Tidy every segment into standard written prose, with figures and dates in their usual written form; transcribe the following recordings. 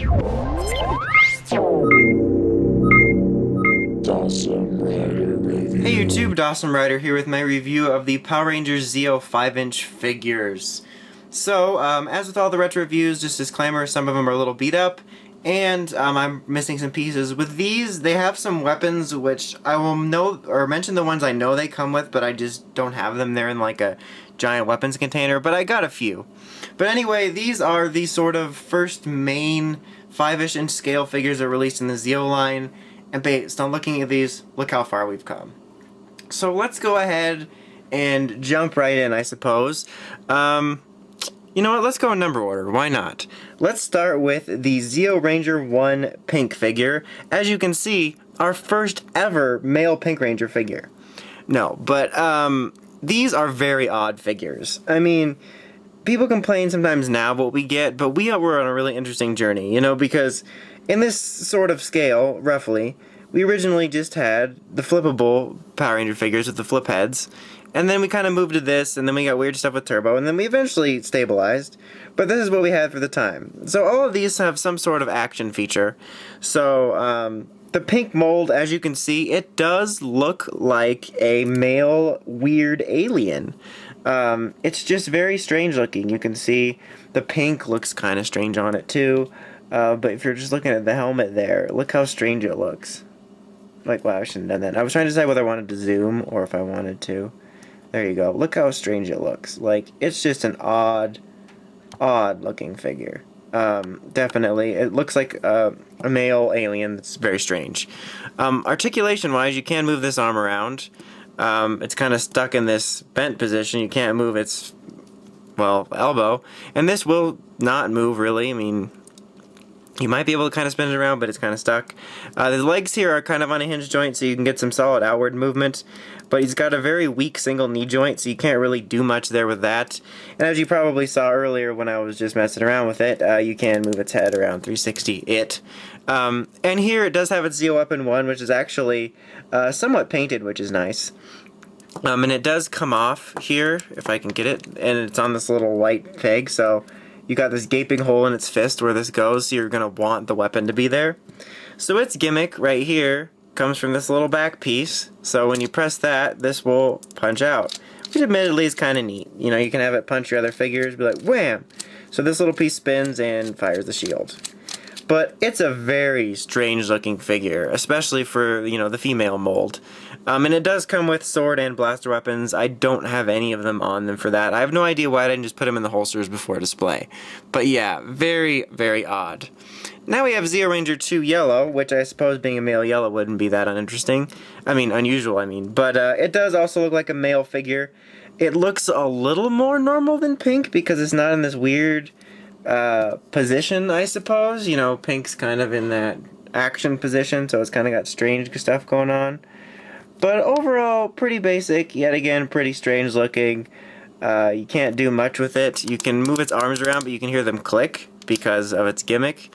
Hey YouTube, Dawson Ryder here with my review of the Power Rangers Zeo 5-inch figures. So, as with all the retro reviews, just disclaimer, some of them are a little beat up, and I'm missing some pieces. With these, they have some weapons which I will mention the ones I know they come with, but I just don't have them there in like a giant weapons container, but I got a few. But anyway, these are the sort of first main 5-ish inch scale figures that are released in the Zeo line, and based on looking at these, look how far we've come. So let's go ahead and jump right in, I suppose. You know what, let's go in number order, why not? Let's start with the Zeo Ranger 1 pink figure. As you can see, our first ever male Pink Ranger figure. No, but these are very odd figures. I mean, people complain sometimes now what we get, but we were on a really interesting journey, you know, because in this sort of scale, roughly, we originally just had the flippable Power Ranger figures with the flip heads, and then we kind of moved to this, and then we got weird stuff with Turbo, and then we eventually stabilized, but this is what we had for the time. So all of these have some sort of action feature. So the pink mold, as you can see, it does look like a male weird alien. It's just very strange looking. You can see the pink looks kind of strange on it too, but if you're just looking at the helmet there, look how strange it looks. Like, wow, I shouldn't have done that. I was trying to decide whether I wanted to zoom or if I wanted to. There you go. Look how strange it looks. Like, it's just an odd looking figure. Definitely. It looks like a male alien that's very strange. Articulation-wise, you can move this arm around. It's kind of stuck in this bent position. You can't move its, well, elbow. And this will not move, really. I mean, you might be able to kind of spin it around, but it's kind of stuck. The legs here are kind of on a hinge joint, so you can get some solid outward movement. But he's got a very weak single knee joint, so you can't really do much there with that. And as you probably saw earlier when I was just messing around with it, you can move its head around 360. And here it does have its Zeo Weapon 1, which is actually somewhat painted, which is nice. And it does come off here, if I can get it, and it's on this little white peg, so you got this gaping hole in its fist where this goes, so you're going to want the weapon to be there. So its gimmick right here comes from this little back piece, so when you press that, this will punch out, which admittedly is kind of neat. You know, you can have it punch your other figures, be like, wham! So this little piece spins and fires the shield. But it's a very strange looking figure, especially for, you know, the female mold. And it does come with sword and blaster weapons. I don't have any of them on them for that. I have no idea why I didn't just put them in the holsters before display. But yeah, very, very odd. Now we have Zeo Ranger 2 Yellow, which I suppose being a male yellow wouldn't be that uninteresting. Unusual, I mean. But it does also look like a male figure. It looks a little more normal than Pink because it's not in this weird position, I suppose. You know, Pink's kind of in that action position, so it's kind of got strange stuff going on. But overall, pretty basic, yet again, pretty strange looking. You can't do much with it. You can move its arms around, but you can hear them click because of its gimmick.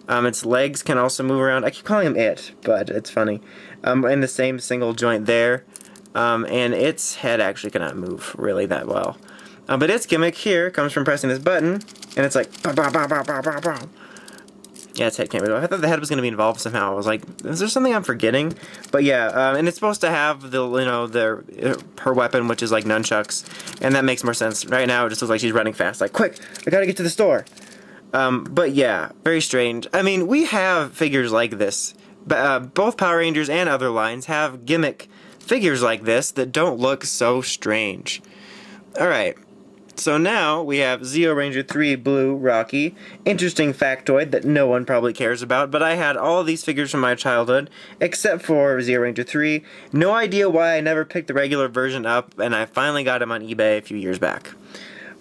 Its legs can also move around. I keep calling him it, but it's funny. In the same single joint there. And its head actually cannot move really that well. But its gimmick here comes from pressing this button, and it's like, bow, bow, bow, bow, bow, bow, bow. Yeah, its head can't move. I thought the head was going to be involved somehow. I was like, is there something I'm forgetting? But yeah, and it's supposed to have the, you know, her weapon, which is like nunchucks, and that makes more sense. Right now, it just looks like she's running fast. Like, quick, I gotta get to the store. But yeah, very strange. I mean, we have figures like this. Both Power Rangers and other lines have gimmick figures like this that don't look so strange. Alright. So now we have Zeo Ranger 3 Blue Rocky. Interesting factoid that no one probably cares about, but I had all of these figures from my childhood, except for Zeo Ranger 3. No idea why I never picked the regular version up, and I finally got him on eBay a few years back.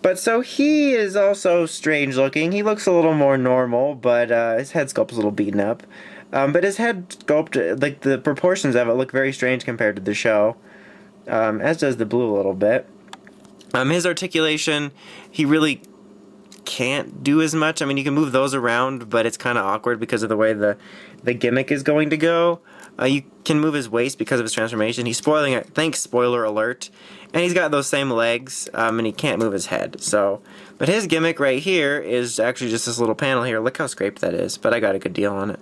But so he is also strange looking. He looks a little more normal, but his head sculpt is a little beaten up. But his head sculpt, like the proportions of it, look very strange compared to the show, as does the blue a little bit. His articulation, he really can't do as much. I mean, you can move those around, but it's kind of awkward because of the way the gimmick is going to go. You can move his waist because of his transformation. He's spoiling it. Thanks, spoiler alert. And he's got those same legs, and he can't move his head. So, but his gimmick right here is actually just this little panel here. Look how scraped that is. But I got a good deal on it.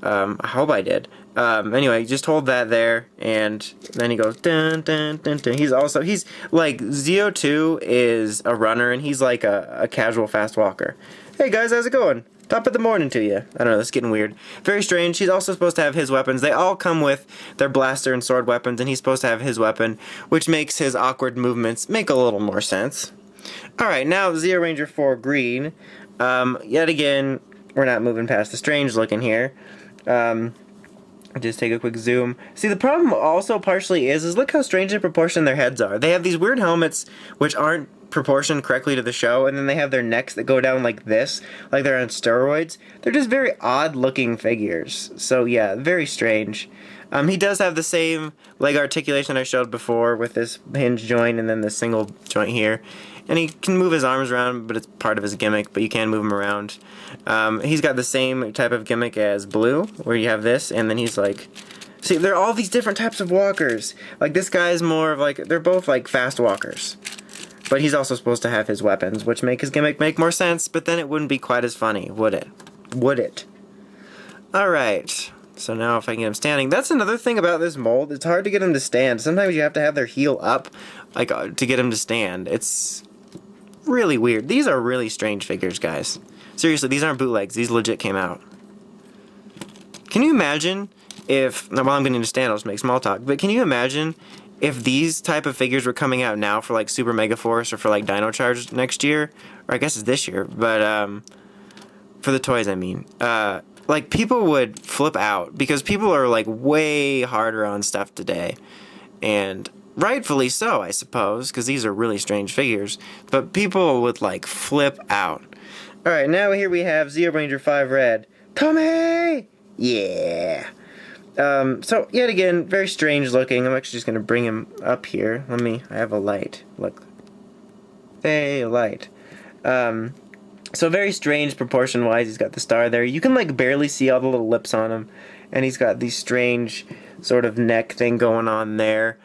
I hope I did. Anyway, just hold that there, and then he goes dun dun dun dun. He's like Zeo 2 is a runner, and he's like a casual fast walker. Hey guys, how's it going? Top of the morning to you. I don't know, this is getting weird. Very strange. He's also supposed to have his weapons. They all come with their blaster and sword weapons, and he's supposed to have his weapon, which makes his awkward movements make a little more sense. Alright, now Zeo Ranger 4 Green. Yet again, we're not moving past the strange looking here. Just take a quick zoom. See, the problem also partially is look how strangely proportioned their heads are. They have these weird helmets which aren't proportioned correctly to the show, and then they have their necks that go down like this, like they're on steroids. They're just very odd looking figures. So yeah, very strange. He does have the same leg articulation I showed before with this hinge joint and then the single joint here. And he can move his arms around, but it's part of his gimmick, but you can move him around. He's got the same type of gimmick as Blue, where you have this, and then he's like... See, there are all these different types of walkers. Like, this guy's more of like... They're both like fast walkers. But he's also supposed to have his weapons, which make his gimmick make more sense, but then it wouldn't be quite as funny, would it? Would it? Alright. So now if I can get him standing, that's another thing about this mold. It's hard to get him to stand. Sometimes you have to have their heel up, like, to get him to stand. It's really weird. These are really strange figures, guys. Seriously, these aren't bootlegs. These legit came out. Can you imagine if... Now, while I'm getting to stand, I'll just make small talk. But can you imagine if these type of figures were coming out now for, like, Super Mega Force or for, like, Dino Charge next year? Or I guess it's this year. But, for the toys, I mean. Like, people would flip out. Because people are, like, way harder on stuff today. And... rightfully so, I suppose, because these are really strange figures. But people would, like, flip out. Alright, now here we have Zeo Ranger 5 Red. Tommy! Yeah! So, yet again, very strange looking. I'm actually just going to bring him up here. I have a light. Look. Hey, light. So very strange proportion-wise. He's got the star there. You can, like, barely see all the little lips on him. And he's got these strange sort of neck thing going on there.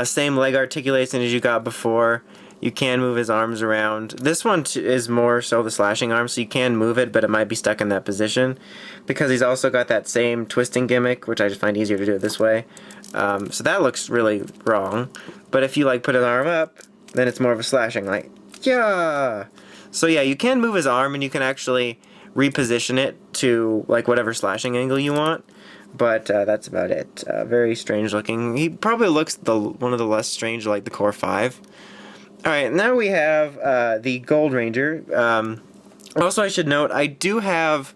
Same leg articulation as you got before. You can move his arms around. This one is more so the slashing arm, so you can move it, but it might be stuck in that position. Because he's also got that same twisting gimmick, which I just find easier to do it this way. So that looks really wrong. But if you, like, put his arm up, then it's more of a slashing, like, yeah! So yeah, you can move his arm, and you can actually reposition it to, like, whatever slashing angle you want. But that's about it. Very strange looking. He probably looks one of the less strange, like the Core 5. Alright, now we have the Gold Ranger. Also, I should note, I do have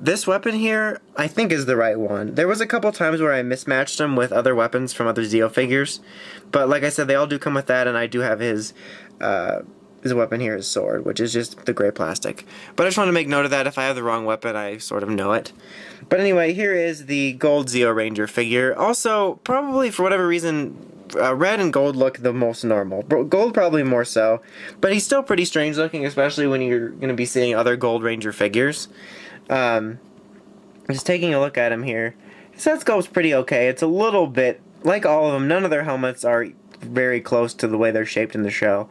this weapon here, I think is the right one. There was a couple times where I mismatched them with other weapons from other Zeo figures. But like I said, they all do come with that, and I do have his weapon here, his sword, which is just the gray plastic. But I just want to make note of that. If I have the wrong weapon, I sort of know it. But anyway, here is the gold Zeo Ranger figure. Also, probably for whatever reason, red and gold look the most normal. Gold probably more so. But he's still pretty strange looking, especially when you're going to be seeing other Gold Ranger figures. Just taking a look at him here. His head sculpt's pretty okay. It's a little bit, like all of them, none of their helmets are very close to the way they're shaped in the show.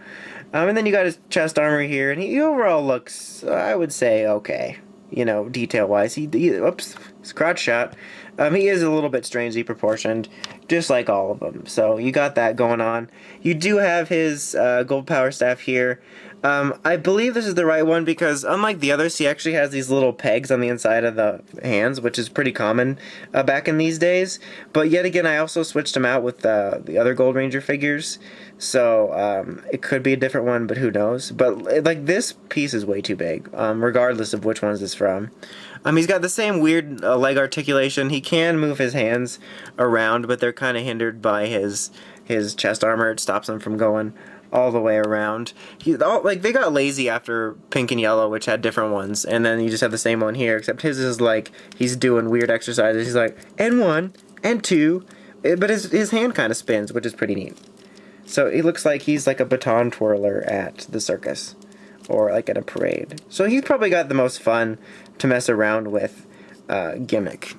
And then you got his chest armor here, and he overall looks, I would say, okay. You know, detail-wise. Oops, his crotch shot. He is a little bit strangely proportioned, just like all of them. So you got that going on. You do have his gold power staff here. I believe this is the right one because unlike the others, he actually has these little pegs on the inside of the hands, which is pretty common back in these days. But yet again, I also switched him out with the other Gold Ranger figures. So it could be a different one, but who knows. But like this piece is way too big, regardless of which one is this from. He's got the same weird leg articulation. He can move his hands around, but they're kind of hindered by his chest armor. It stops him from going all the way around. They got lazy after pink and yellow, which had different ones, and then you just have the same one here, except his is like he's doing weird exercises. He's like, and one, and two, but his hand kind of spins, which is pretty neat. So he looks like he's like a baton twirler at the circus. or like at a parade. So he's probably got the most fun to mess around with gimmick.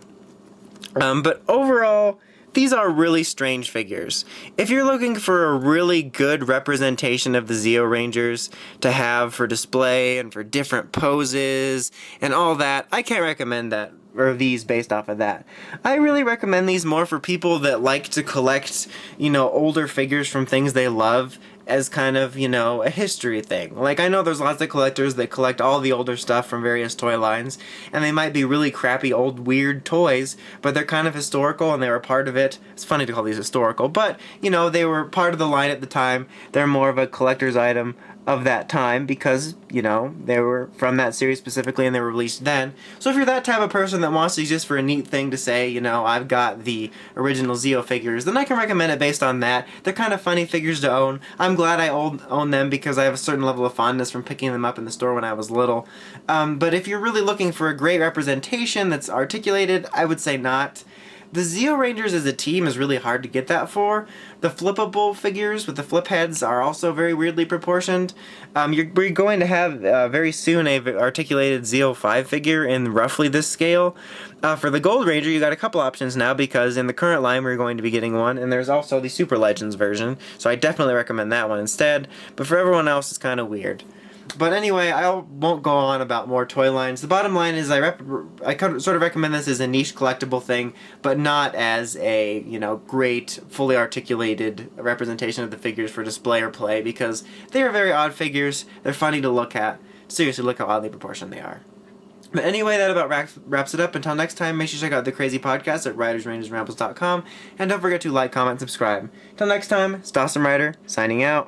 But overall, these are really strange figures. If you're looking for a really good representation of the Zeo Rangers to have for display and for different poses and all that, I can't recommend that, or these based off of that. I really recommend these more for people that like to collect, older figures from things they love as kind of, a history thing. Like, I know there's lots of collectors that collect all the older stuff from various toy lines, and they might be really crappy old weird toys, but they're kind of historical and they were part of it. It's funny to call these historical, but, they were part of the line at the time. They're more of a collector's item of that time because, they were from that series specifically and they were released then. So if you're that type of person that wants these just for a neat thing to say, I've got the original Zeo figures, then I can recommend it based on that. They're kind of funny figures to own. I'm glad I own them because I have a certain level of fondness from picking them up in the store when I was little. But if you're really looking for a great representation that's articulated, I would say not. The Zeo Rangers as a team is really hard to get that for. The flippable figures with the flip heads are also very weirdly proportioned. We're going to have very soon a articulated Zeo 5 figure in roughly this scale. For the Gold Ranger, you got a couple options now because in the current line we're going to be getting one, and there's also the Super Legends version, so I definitely recommend that one instead. But for everyone else, it's kind of weird. But anyway, I won't go on about more toy lines. The bottom line is I sort of recommend this as a niche collectible thing, but not as a, great, fully articulated representation of the figures for display or play, because they are very odd figures. They're funny to look at. Seriously, look how oddly proportioned they are. But anyway, that about wraps it up. Until next time, make sure to check out the Crazy Podcast at writersrangersrambles.com, and don't forget to like, comment, subscribe. Until next time, it's Dawson Ryder, signing out.